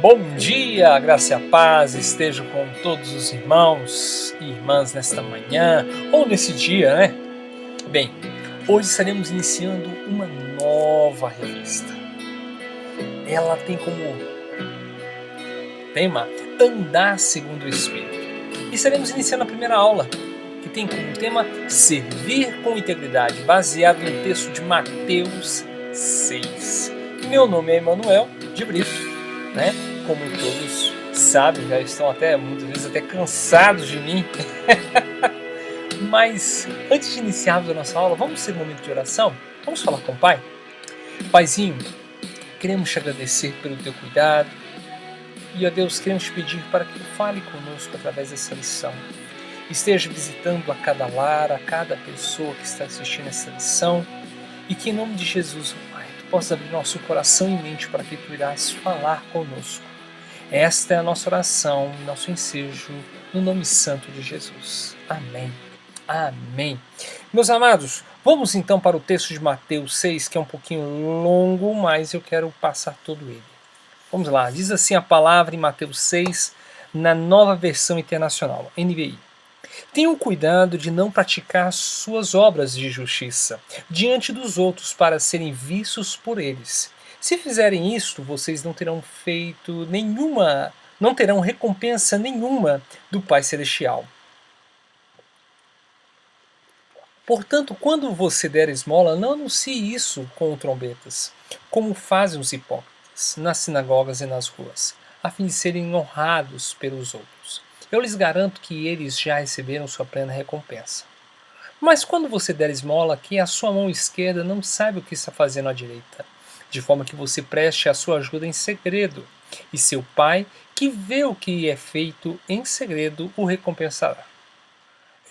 Bom dia, a graça e a paz estejam com todos os irmãos e irmãs nesta manhã ou nesse dia, né? Bem, hoje estaremos iniciando uma nova revista. Ela tem como tema Andar segundo o Espírito. E estaremos iniciando a primeira aula, que tem como tema Servir com Integridade, baseado no texto de Mateus 6. Meu nome é Emanuel de Brito, né? Como todos sabem, já estão muitas vezes até cansados de mim. Mas antes de iniciarmos a nossa aula, vamos ter um momento de oração? Vamos falar com o Pai? Paizinho, queremos te agradecer pelo teu cuidado e, ó Deus, queremos te pedir para que tu fale conosco através dessa lição. Esteja visitando a cada lar, a cada pessoa que está assistindo essa lição e que em nome de Jesus, ó Pai, tu possa abrir nosso coração e mente para que tu irás falar conosco. Esta é a nossa oração, nosso ensejo, no nome santo de Jesus. Amém. Amém. Meus amados, vamos então para o texto de Mateus 6, que é um pouquinho longo, mas eu quero passar todo ele. Vamos lá, diz assim a palavra em Mateus 6, na Nova Versão Internacional, NVI. Tenham cuidado de não praticar suas obras de justiça diante dos outros para serem vistos por eles. Se fizerem isto, vocês não terão recompensa nenhuma do Pai Celestial. Portanto, quando você der esmola, não anuncie isso com trombetas, como fazem os hipócritas nas sinagogas e nas ruas, a fim de serem honrados pelos outros. Eu lhes garanto que eles já receberam sua plena recompensa. Mas quando você der esmola, que a sua mão esquerda não saiba o que está fazendo à direita, de forma que você preste a sua ajuda em segredo, e seu Pai, que vê o que é feito em segredo, o recompensará.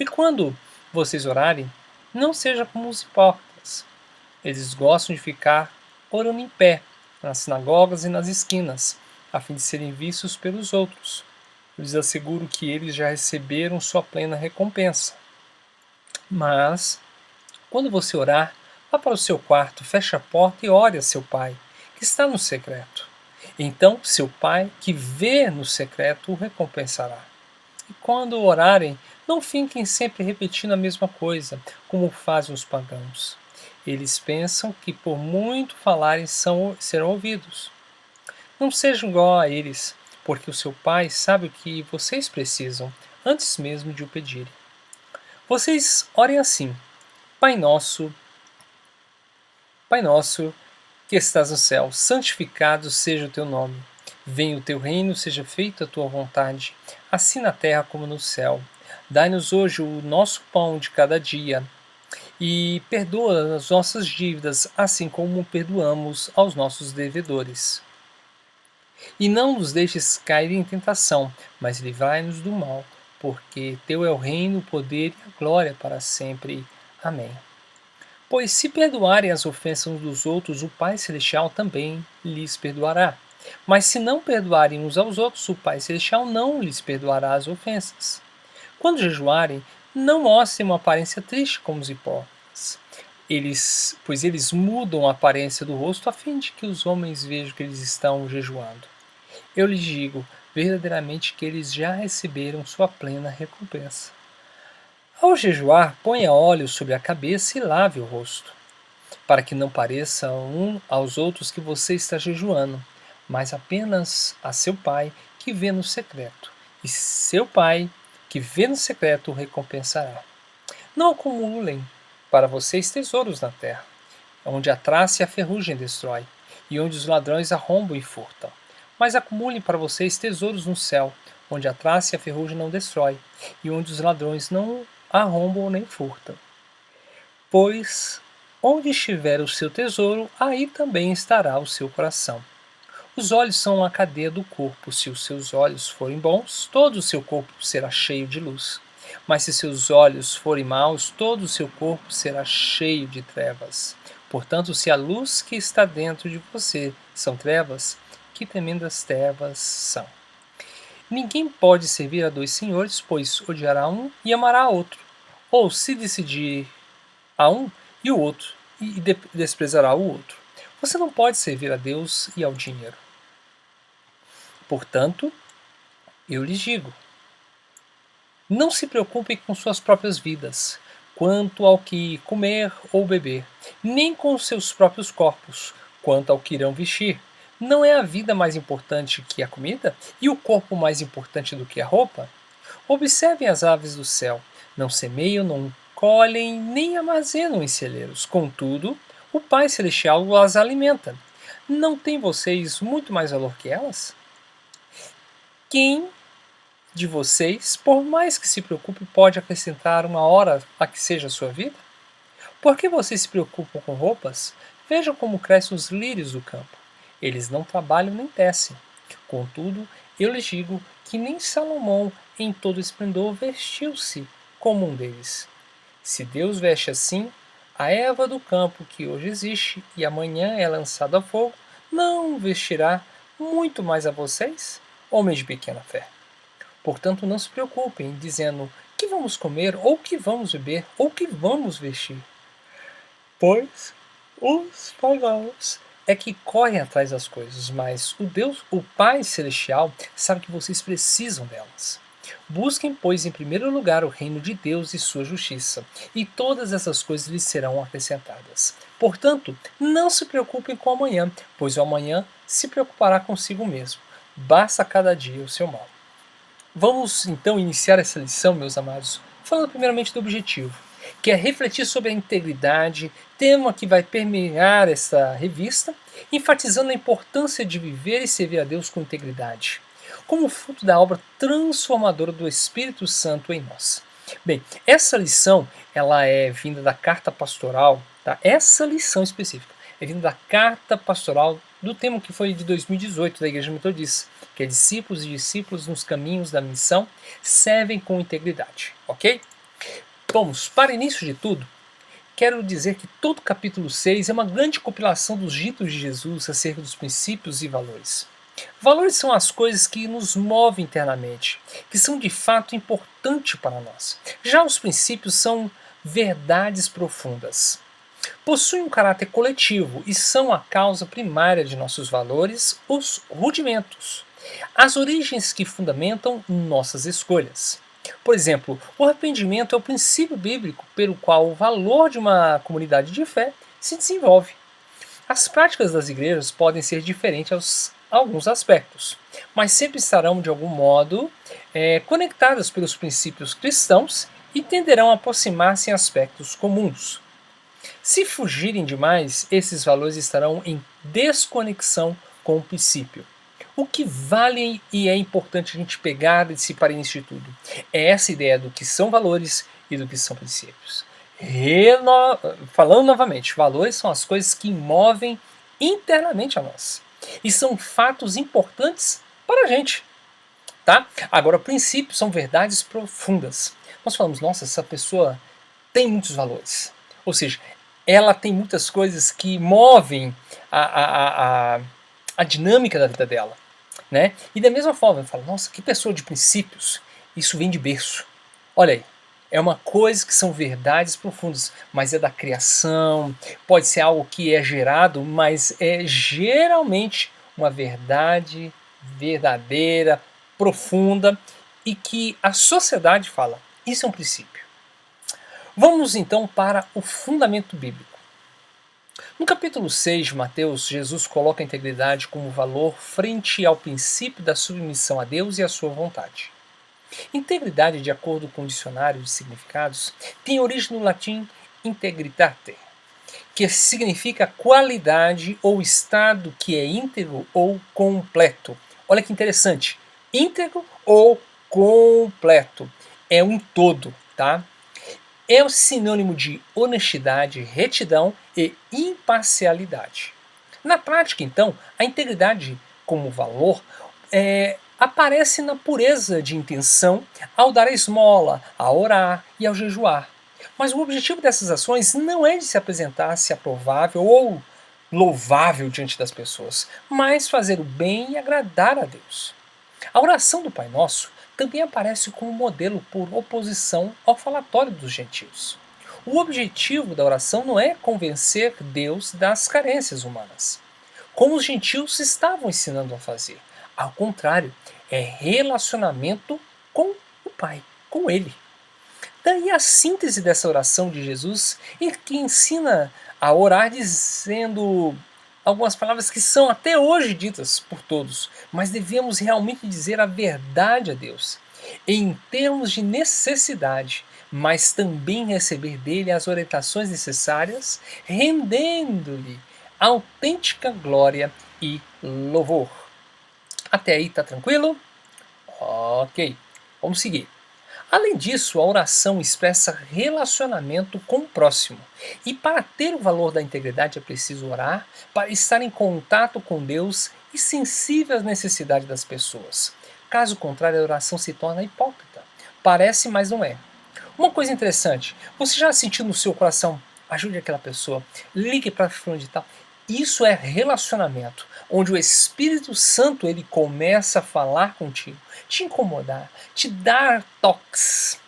E quando vocês orarem, não seja como os hipócritas. Eles gostam de ficar orando em pé, nas sinagogas e nas esquinas, a fim de serem vistos pelos outros. Eu lhes asseguro que eles já receberam sua plena recompensa. Mas, quando você orar, vá para o seu quarto, feche a porta e ore a seu Pai, que está no secreto. Então, seu Pai, que vê no secreto, o recompensará. E quando orarem, não fiquem sempre repetindo a mesma coisa, como fazem os pagãos. Eles pensam que por muito falarem serão ouvidos. Não sejam igual a eles, porque o seu Pai sabe o que vocês precisam, antes mesmo de o pedirem. Vocês orem assim: Pai nosso, que estás no céu, santificado seja o teu nome. Venha o teu reino, seja feita a tua vontade, assim na terra como no céu. Dai-nos hoje o nosso pão de cada dia, e perdoa as nossas dívidas, assim como perdoamos aos nossos devedores. E não nos deixes cair em tentação, mas livrai-nos do mal, porque teu é o reino, o poder e a glória para sempre. Amém. Pois se perdoarem as ofensas uns dos outros, o Pai Celestial também lhes perdoará. Mas se não perdoarem uns aos outros, o Pai Celestial não lhes perdoará as ofensas. Quando jejuarem, não mostrem uma aparência triste como os hipócritas, pois eles mudam a aparência do rosto a fim de que os homens vejam que eles estão jejuando. Eu lhes digo verdadeiramente que eles já receberam sua plena recompensa. Ao jejuar, ponha óleo sobre a cabeça e lave o rosto, para que não pareça um aos outros que você está jejuando, mas apenas a seu Pai que vê no secreto. E seu Pai que vê no secreto o recompensará. Não acumulem para vocês tesouros na terra, onde a traça e a ferrugem destrói, e onde os ladrões arrombam e furtam. Mas acumulem para vocês tesouros no céu, onde a traça e a ferrugem não destrói, e onde os ladrões não arrombam nem furtam. Pois onde estiver o seu tesouro, aí também estará o seu coração. Os olhos são a cadeia do corpo. Se os seus olhos forem bons, todo o seu corpo será cheio de luz. Mas se seus olhos forem maus, todo o seu corpo será cheio de trevas. Portanto, se a luz que está dentro de você são trevas, que tremendas trevas são. Ninguém pode servir a dois senhores, pois odiará um e amará outro. Ou se decidir a um e o outro, e desprezará o outro. Você não pode servir a Deus e ao dinheiro. Portanto, eu lhes digo: não se preocupem com suas próprias vidas, quanto ao que comer ou beber, nem com seus próprios corpos, quanto ao que irão vestir. Não é a vida mais importante que a comida, e o corpo mais importante do que a roupa? Observem as aves do céu. Não semeiam, não colhem, nem armazenam em celeiros. Contudo, o Pai Celestial as alimenta. Não têm vocês muito mais valor que elas? Quem de vocês, por mais que se preocupe, pode acrescentar uma hora a que seja a sua vida? Por que vocês se preocupam com roupas? Vejam como crescem os lírios do campo. Eles não trabalham nem tecem. Contudo, eu lhes digo que nem Salomão, em todo esplendor, vestiu-se como um deles. Se Deus veste assim a erva do campo que hoje existe e amanhã é lançada a fogo, não vestirá muito mais a vocês, homens de pequena fé? Portanto, não se preocupem, dizendo: que vamos comer, ou que vamos beber, ou que vamos vestir. Pois os pagãos é que correm atrás das coisas, mas o Pai Celestial, sabe que vocês precisam delas. Busquem, pois, em primeiro lugar o reino de Deus e sua justiça, e todas essas coisas lhes serão acrescentadas. Portanto, não se preocupem com o amanhã, pois o amanhã se preocupará consigo mesmo. Basta cada dia o seu mal. Vamos então iniciar essa lição, meus amados, falando primeiramente do objetivo, que é refletir sobre a integridade, tema que vai permear essa revista, enfatizando a importância de viver e servir a Deus com integridade, como fruto da obra transformadora do Espírito Santo em nós. Bem, essa lição ela é vinda da carta pastoral, tá? Essa lição específica é vinda da carta pastoral do tema que foi de 2018 da Igreja Metodista, que é discípulos e discípulos nos caminhos da missão servem com integridade, ok? Vamos, para início de tudo, quero dizer que todo o capítulo 6 é uma grande compilação dos ditos de Jesus acerca dos princípios e valores. Valores são as coisas que nos movem internamente, que são de fato importantes para nós. Já os princípios são verdades profundas. Possuem um caráter coletivo e são a causa primária de nossos valores, os rudimentos, as origens que fundamentam nossas escolhas. Por exemplo, o arrependimento é o princípio bíblico pelo qual o valor de uma comunidade de fé se desenvolve. As práticas das igrejas podem ser diferentes a alguns aspectos, mas sempre estarão de algum modo conectadas pelos princípios cristãos e tenderão a aproximar-se em aspectos comuns. Se fugirem demais, esses valores estarão em desconexão com o princípio. O que vale e é importante a gente pegar desse para início de tudo é essa ideia do que são valores e do que são princípios. Falando novamente, valores são as coisas que movem internamente a nós e são fatos importantes para a gente. Tá? Agora, princípios são verdades profundas. Nós falamos, nossa, essa pessoa tem muitos valores. Ou seja, ela tem muitas coisas que movem a dinâmica da vida dela. Né? E da mesma forma, eu falo, nossa, que pessoa de princípios, isso vem de berço. Olha aí, é uma coisa que são verdades profundas, mas é da criação, pode ser algo que é gerado, mas é geralmente uma verdade verdadeira, profunda, e que a sociedade fala, isso é um princípio. Vamos então para o fundamento bíblico. No capítulo 6 de Mateus, Jesus coloca a integridade como valor frente ao princípio da submissão a Deus e à sua vontade. Integridade, de acordo com o dicionário de significados, tem origem no latim integritate, que significa qualidade ou estado que é íntegro ou completo. Olha que interessante, íntegro ou completo, é um todo, tá? É o sinônimo de honestidade, retidão e imparcialidade. Na prática, então, a integridade como valor aparece na pureza de intenção ao dar a esmola, a orar e ao jejuar. Mas o objetivo dessas ações não é de se apresentar-se aprovável ou louvável diante das pessoas, mas fazer o bem e agradar a Deus. A oração do Pai Nosso também aparece como modelo por oposição ao falatório dos gentios. O objetivo da oração não é convencer Deus das carências humanas, como os gentios estavam ensinando a fazer. Ao contrário, é relacionamento com o Pai, com Ele. Daí a síntese dessa oração de Jesus, em que ensina a orar dizendo algumas palavras que são até hoje ditas por todos, mas devemos realmente dizer a verdade a Deus, em termos de necessidade, mas também receber dele as orientações necessárias, rendendo-lhe autêntica glória e louvor. Até aí tá tranquilo? Ok, vamos seguir. Além disso, a oração expressa relacionamento com o próximo. E para ter o valor da integridade é preciso orar para estar em contato com Deus e sensível às necessidades das pessoas. Caso contrário, a oração se torna hipócrita. Parece, mas não é. Uma coisa interessante, você já sentiu no seu coração, ajude aquela pessoa, ligue para fulano de tal. Isso é relacionamento, onde o Espírito Santo ele começa a falar contigo, te incomodar, te dar toques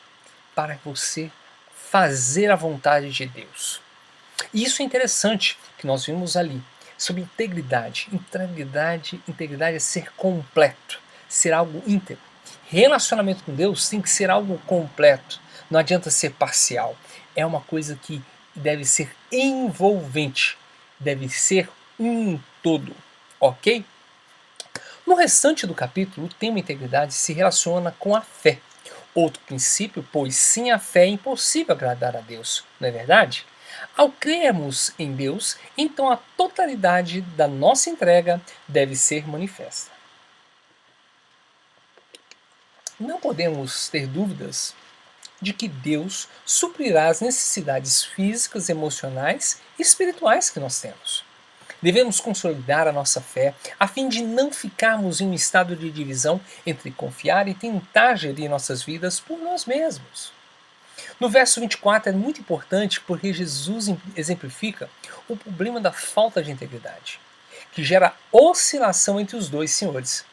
para você fazer a vontade de Deus. E isso é interessante que nós vimos ali sobre integridade. Integridade é ser completo, ser algo íntegro. Relacionamento com Deus tem que ser algo completo. Não adianta ser parcial. É uma coisa que deve ser envolvente, deve ser um todo, ok? No restante do capítulo, o tema integridade se relaciona com a fé. Outro princípio, pois sem a fé é impossível agradar a Deus, não é verdade? Ao crermos em Deus, então a totalidade da nossa entrega deve ser manifesta. Não podemos ter dúvidas de que Deus suprirá as necessidades físicas, emocionais e espirituais que nós temos. Devemos consolidar a nossa fé a fim de não ficarmos em um estado de divisão entre confiar e tentar gerir nossas vidas por nós mesmos. No verso 24 é muito importante porque Jesus exemplifica o problema da falta de integridade, que gera oscilação entre os dois senhores.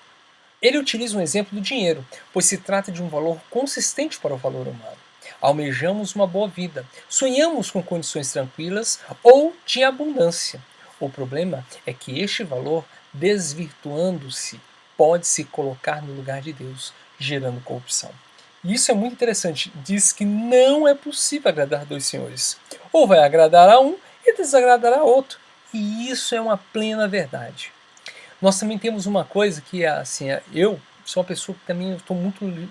Ele utiliza um exemplo do dinheiro, pois se trata de um valor consistente para o valor humano. Almejamos uma boa vida, sonhamos com condições tranquilas ou de abundância. O problema é que este valor, desvirtuando-se, pode se colocar no lugar de Deus, gerando corrupção. E isso é muito interessante. Diz que não é possível agradar dois senhores. Ou vai agradar a um e desagradar a outro. E isso é uma plena verdade. Nós também temos uma coisa que é assim, eu sou uma pessoa que também estou muito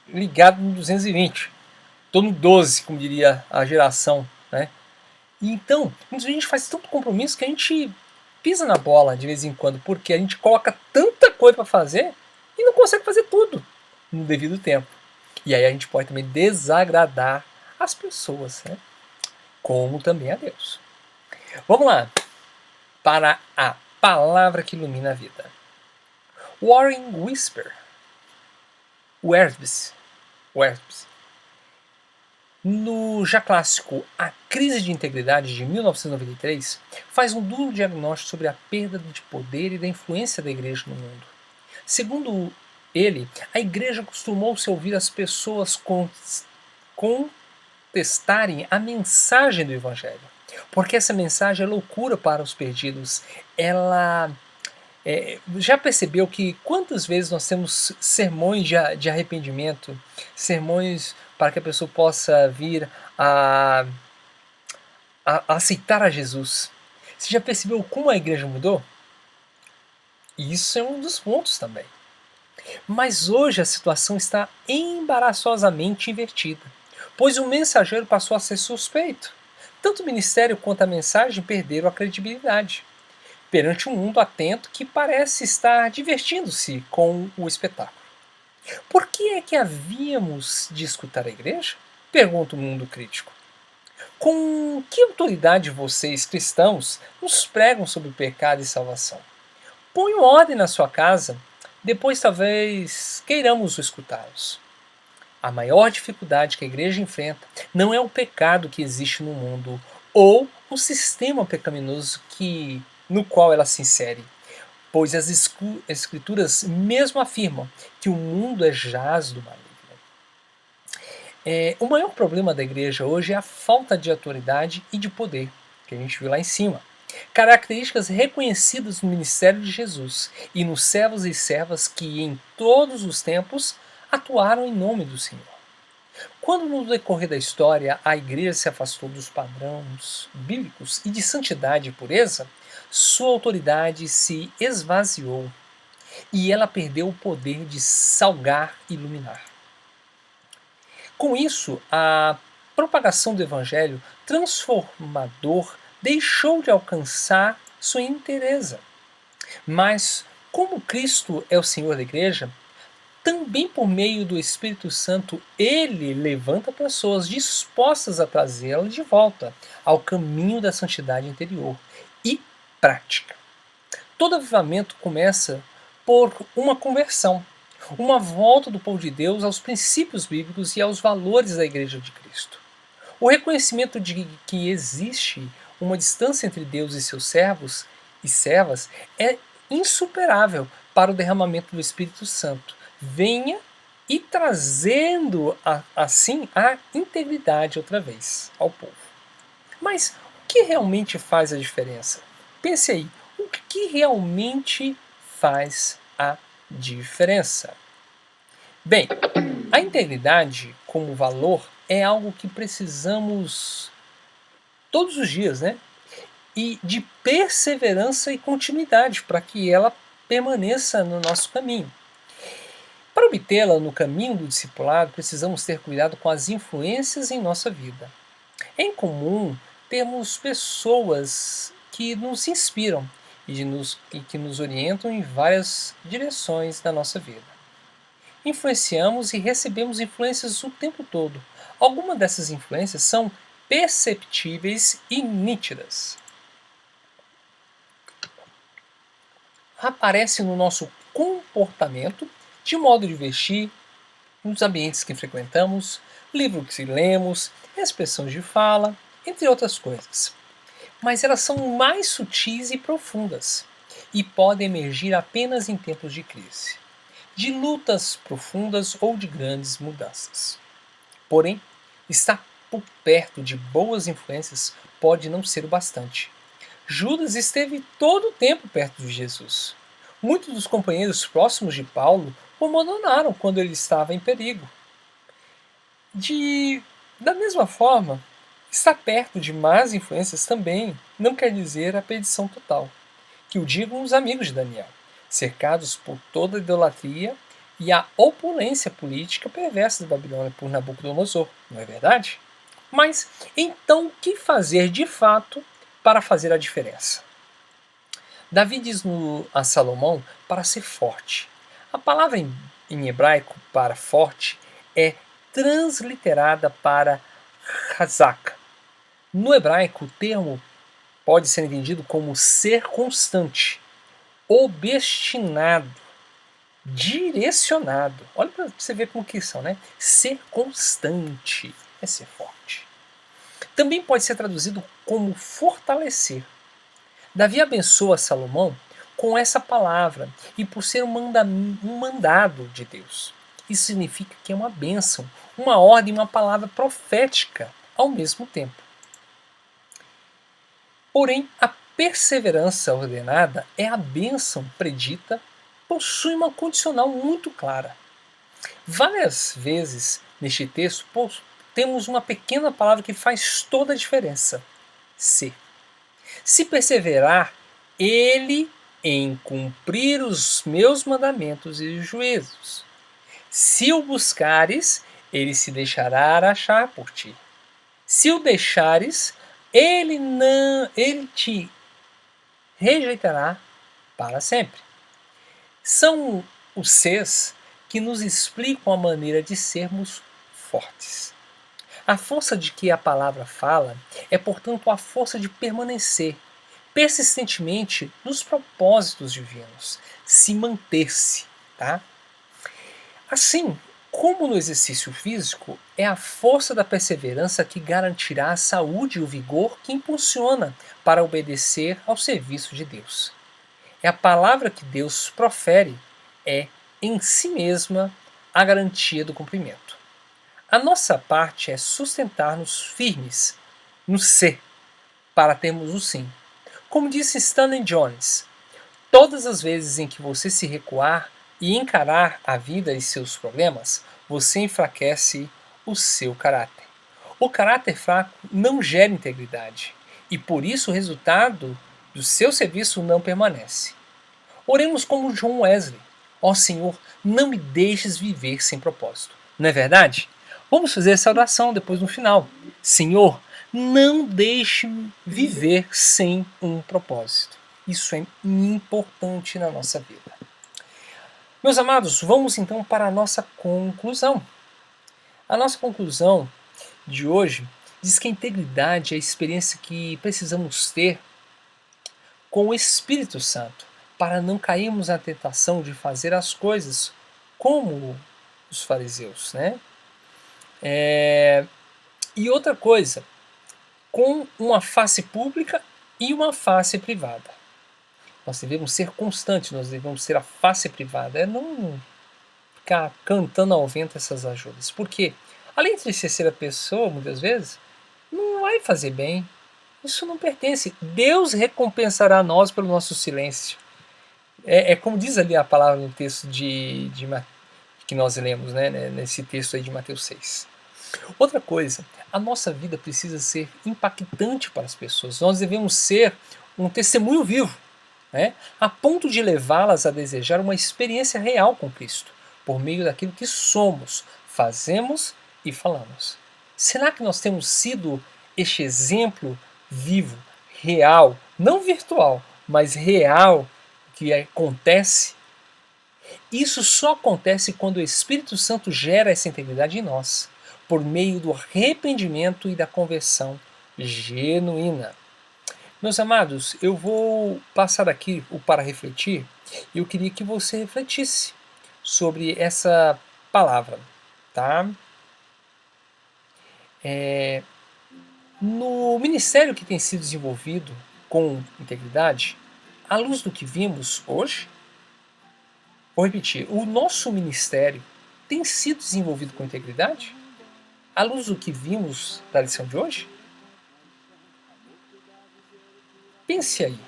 ligado no 220. Estou no 12, como diria a geração, né? E então, muitas vezes a gente faz tanto compromisso que a gente pisa na bola de vez em quando, porque a gente coloca tanta coisa para fazer e não consegue fazer tudo no devido tempo. E aí a gente pode também desagradar as pessoas, né? Como também a Deus. Vamos lá para a palavra que ilumina a vida. Warren Wiersbe, no já clássico A Crise de Integridade de 1993, faz um duro diagnóstico sobre a perda de poder e da influência da igreja no mundo. Segundo ele, a igreja costumou-se ouvir as pessoas contestarem a mensagem do evangelho, porque essa mensagem é loucura para os perdidos. Ela já percebeu que quantas vezes nós temos sermões de arrependimento, sermões para que a pessoa possa vir a aceitar a Jesus? Você já percebeu como a igreja mudou? Isso é um dos pontos também. Mas hoje a situação está embaraçosamente invertida, pois o mensageiro passou a ser suspeito. Tanto o ministério quanto a mensagem perderam a credibilidade perante um mundo atento que parece estar divertindo-se com o espetáculo. Por que é que havíamos de escutar a igreja? Pergunta o mundo crítico. Com que autoridade vocês, cristãos, nos pregam sobre pecado e salvação? Ponham ordem na sua casa, depois talvez queiramos escutá-los. A maior dificuldade que a igreja enfrenta não é o pecado que existe no mundo ou o sistema pecaminoso no qual ela se insere, pois as escrituras mesmo afirmam que o mundo é jaz do maligno. O maior problema da igreja hoje é a falta de autoridade e de poder, que a gente viu lá em cima. Características reconhecidas no ministério de Jesus e nos servos e servas que em todos os tempos atuaram em nome do Senhor. Quando no decorrer da história a igreja se afastou dos padrões bíblicos e de santidade e pureza, sua autoridade se esvaziou e ela perdeu o poder de salgar e iluminar. Com isso, a propagação do evangelho transformador deixou de alcançar sua inteireza. Mas, como Cristo é o Senhor da igreja, também por meio do Espírito Santo, ele levanta pessoas dispostas a trazê-la de volta ao caminho da santidade interior e prática. Todo avivamento começa por uma conversão, uma volta do povo de Deus aos princípios bíblicos e aos valores da Igreja de Cristo. O reconhecimento de que existe uma distância entre Deus e seus servos e servas é insuperável para o derramamento do Espírito Santo. Venha e trazendo assim a integridade outra vez ao povo. Mas o que realmente faz a diferença? Pense aí, o que realmente faz a diferença? Bem, a integridade como valor é algo que precisamos todos os dias, né? E de perseverança e continuidade para que ela permaneça no nosso caminho. Para obtê-la no caminho do discipulado, precisamos ter cuidado com as influências em nossa vida. É incomum termos pessoas que nos inspiram e que nos orientam em várias direções da nossa vida. Influenciamos e recebemos influências o tempo todo. Algumas dessas influências são perceptíveis e nítidas. Aparece no nosso comportamento, de modo de vestir, nos ambientes que frequentamos, livros que lemos, expressões de fala, entre outras coisas. Mas elas são mais sutis e profundas e podem emergir apenas em tempos de crise, de lutas profundas ou de grandes mudanças. Porém, estar por perto de boas influências pode não ser o bastante. Judas esteve todo o tempo perto de Jesus. Muitos dos companheiros próximos de Paulo o abandonaram quando ele estava em perigo. Da mesma forma, estar perto de más influências também não quer dizer a perdição total, que o digam os amigos de Daniel, cercados por toda a idolatria e a opulência política perversa da Babilônia por Nabucodonosor, não é verdade? Mas então o que fazer de fato para fazer a diferença? Davi diz a Salomão para ser forte. A palavra em hebraico para forte é transliterada para hazak. No hebraico, o termo pode ser entendido como ser constante, obstinado, direcionado. Olha para você ver como que são, né? Ser constante é ser forte. Também pode ser traduzido como fortalecer. Davi abençoa Salomão com essa palavra e por ser um mandado de Deus. Isso significa que é uma bênção, uma ordem, uma palavra profética ao mesmo tempo. Porém, a perseverança ordenada é a bênção predita, possui uma condicional muito clara. Várias vezes neste texto temos uma pequena palavra que faz toda a diferença: ser. Se perseverar ele em cumprir os meus mandamentos e juízos. Se o buscares, ele se deixará achar por ti. Se o deixares, ele te rejeitará para sempre. São os Cs que nos explicam a maneira de sermos fortes. A força de que a palavra fala é, portanto, a força de permanecer persistentemente nos propósitos divinos, se manter-se, tá? Assim, como no exercício físico, é a força da perseverança que garantirá a saúde e o vigor que impulsiona para obedecer ao serviço de Deus. É a palavra que Deus profere, é em si mesma a garantia do cumprimento. A nossa parte é sustentar-nos firmes no ser, para termos o sim. Como disse Stanley Jones, todas as vezes em que você se recuar e encarar a vida e seus problemas, você enfraquece o seu caráter. O caráter fraco não gera integridade e por isso o resultado do seu serviço não permanece. Oremos como John Wesley. Ó Senhor, não me deixes viver sem propósito. Não é verdade? Vamos fazer essa oração depois no final. Senhor, não deixe-me viver sem um propósito. Isso é importante na nossa vida. Meus amados, vamos então para a nossa conclusão. A nossa conclusão de hoje diz que a integridade é a experiência que precisamos ter com o Espírito Santo para não cairmos na tentação de fazer as coisas como os fariseus, né? E outra coisa, com uma face pública e uma face privada. Nós devemos ser constantes, nós devemos ser a face privada, não ficar cantando ao vento essas ajudas. Porque, além de ser a pessoa, muitas vezes, não vai fazer bem. Isso não pertence. Deus recompensará nós pelo nosso silêncio. É como diz ali a palavra no texto que nós lemos, né, nesse texto aí de Mateus 6. Outra coisa, a nossa vida precisa ser impactante para as pessoas. Nós devemos ser um testemunho vivo, né, a ponto de levá-las a desejar uma experiência real com Cristo, por meio daquilo que somos, fazemos e falamos. Será que nós temos sido este exemplo vivo, real, não virtual, mas real, que acontece? Isso só acontece quando o Espírito Santo gera essa integridade em nós, por meio do arrependimento e da conversão genuína. Meus amados, eu vou passar aqui o para refletir e eu queria que você refletisse sobre essa palavra, tá? No ministério que tem sido desenvolvido com integridade, à luz do que vimos hoje, vou repetir, o nosso ministério tem sido desenvolvido com integridade? À luz do que vimos da lição de hoje? Pense aí.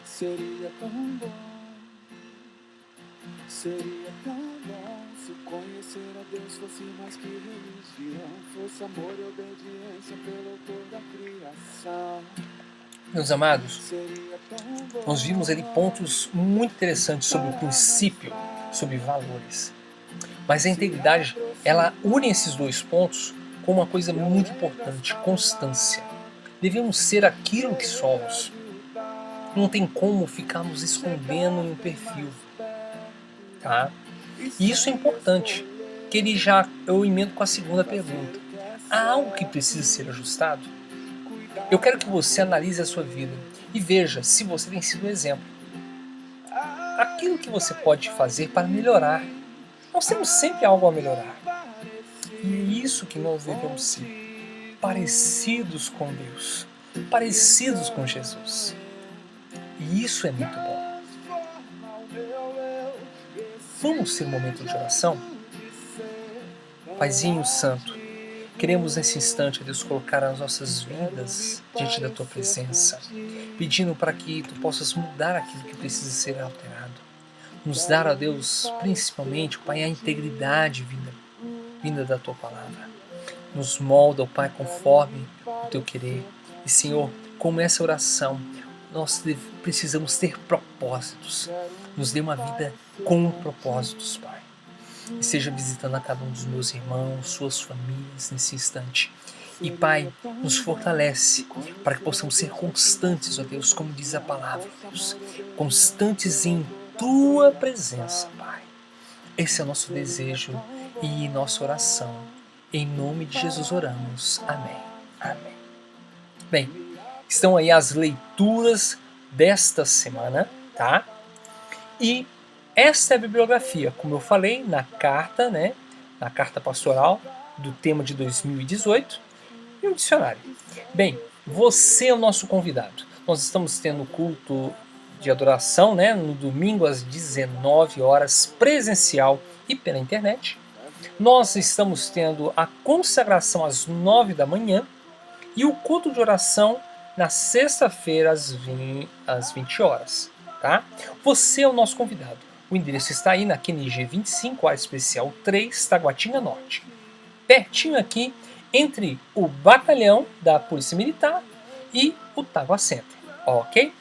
Seria tão bom se conhecer a Deus fosse mais que religião, fosse amor e obediência pelo autor da criação. Meus amados, nós vimos ali pontos muito interessantes sobre o princípio, sobre valores. Mas a integridade, ela une esses dois pontos com uma coisa muito importante, constância. Devemos ser aquilo que somos. Não tem como ficarmos escondendo em um perfil. Tá? E isso é importante, que eu emendo com a segunda pergunta. Há algo que precisa ser ajustado? Eu quero que você analise a sua vida e veja se você tem sido um exemplo. Aquilo que você pode fazer para melhorar. Nós temos sempre algo a melhorar. E é isso que nós devemos ser. Parecidos com Deus. Parecidos com Jesus. E isso é muito bom. Vamos ter um momento de oração? Paizinho Santo, queremos nesse instante, Deus, colocar as nossas vidas diante da Tua presença, pedindo para que Tu possas mudar aquilo que precisa ser alterado. Nos dar, ó Deus, principalmente, Pai, a integridade vinda da Tua palavra. Nos molda, ó Pai, conforme o Teu querer. E, Senhor, como essa oração, nós precisamos ter propósitos. Nos dê uma vida com propósitos, Pai. E seja visitando a cada um dos meus irmãos, suas famílias nesse instante. E, Pai, nos fortalece para que possamos ser constantes, ó Deus, como diz a palavra, Deus. Constantes em Tua presença, Pai. Esse é o nosso desejo e nossa oração. Em nome de Jesus oramos. Amém. Amém. Bem, estão aí as leituras desta semana, tá? E esta é a bibliografia, como eu falei, na carta, né? Na carta pastoral do tema de 2018 e o dicionário. Bem, você é o nosso convidado. Nós estamos tendo culto de adoração, né? No domingo às 19 horas, presencial e pela internet. Nós estamos tendo a consagração às 9 da manhã e o culto de oração na sexta-feira às 20 horas, tá? Você é o nosso convidado. O endereço está aí na QNG 25, área especial 3, Taguatinga Norte. Pertinho aqui entre o batalhão da Polícia Militar e o Tagua Center, ok?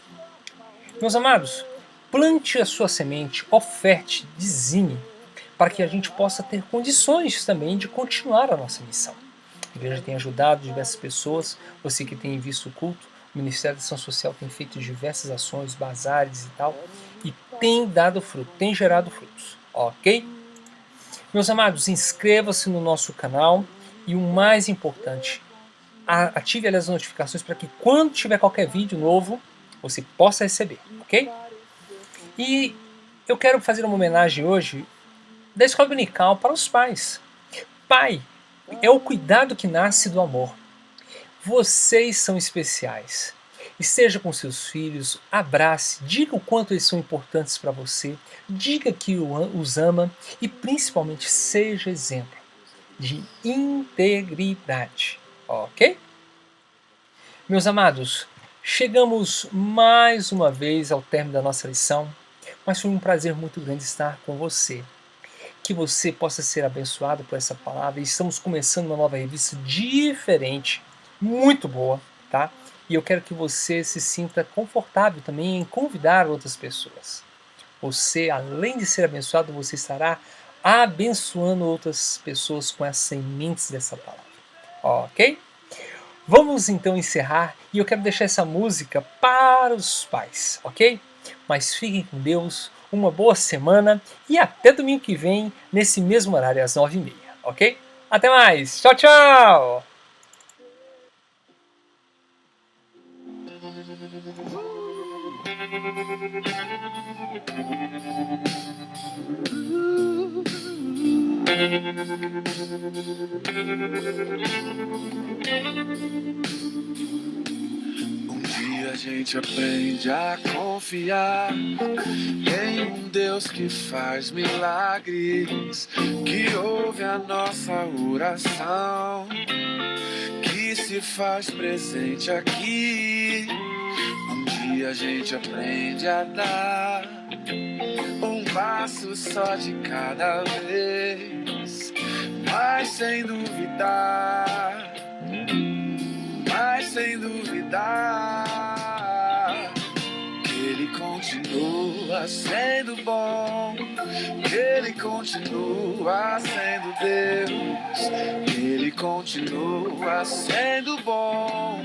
Meus amados, plante a sua semente, oferte, dizime, para que a gente possa ter condições também de continuar a nossa missão. A igreja tem ajudado diversas pessoas, você que tem visto o culto, o Ministério da Ação Social tem feito diversas ações, bazares e tal, e tem dado fruto, tem gerado frutos, ok? Meus amados, inscreva-se no nosso canal e o mais importante, ative as notificações para que quando tiver qualquer vídeo novo, você possa receber, ok? E eu quero fazer uma homenagem hoje da escola dominical para os pais. Pai é o cuidado que nasce do amor. Vocês são especiais. Esteja com seus filhos, abrace, diga o quanto eles são importantes para você, diga que os ama e principalmente seja exemplo de integridade, ok? Meus amados, chegamos mais uma vez ao término da nossa lição, mas foi um prazer muito grande estar com você. Que você possa ser abençoado por essa palavra. Estamos começando uma nova revista diferente, muito boa, tá? E eu quero que você se sinta confortável também em convidar outras pessoas. Você, além de ser abençoado, você estará abençoando outras pessoas com as sementes dessa palavra, ok? Vamos então encerrar e eu quero deixar essa música para os pais, ok? Mas fiquem com Deus, uma boa semana e até domingo que vem, nesse mesmo horário, às 9h30, ok? Até mais! Tchau, tchau! Um dia a gente aprende a confiar em um Deus que faz milagres, que ouve a nossa oração, que se faz presente aqui. Um dia a gente aprende a dar um passo só de cada vez, mas sem duvidar, que Ele continua sendo bom, que Ele continua sendo Deus, que Ele continua sendo bom,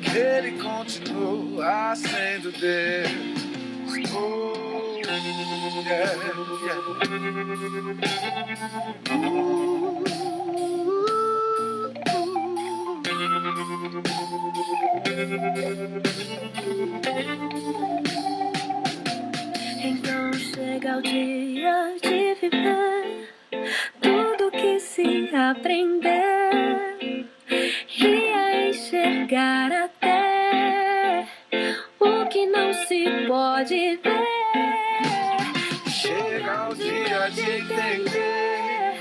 que Ele continua sendo Deus. Oh, yeah, Então chega o dia de viver tudo que se aprender e a enxergar até o que não se pode ver. chega o dia de entender,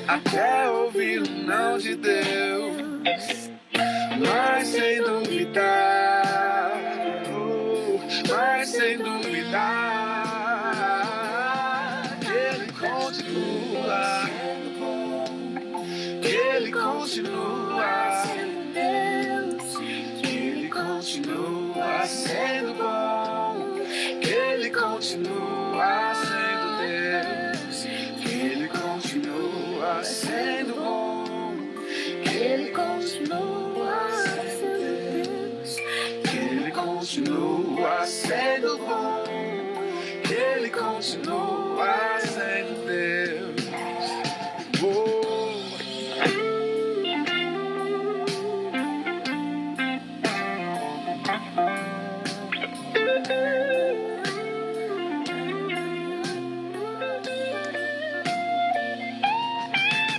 até ouvir o não de Deus, mas sem duvidar, mas sem duvidar, que Ele continua sendo bom, que Ele continua sendo Deus, que Ele continua sendo bom, que Ele continua sendo Deus, que Ele continua sendo bom, que Ele continua sendo Deus, que Ele continua sendo bom, que Ele continua sendo Deus. Oh.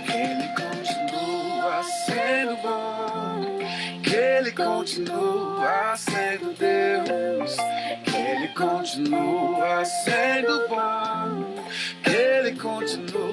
Ele continua sendo bom, que Ele continua sendo Deus, que Ele continua sendo bom, que Ele continua.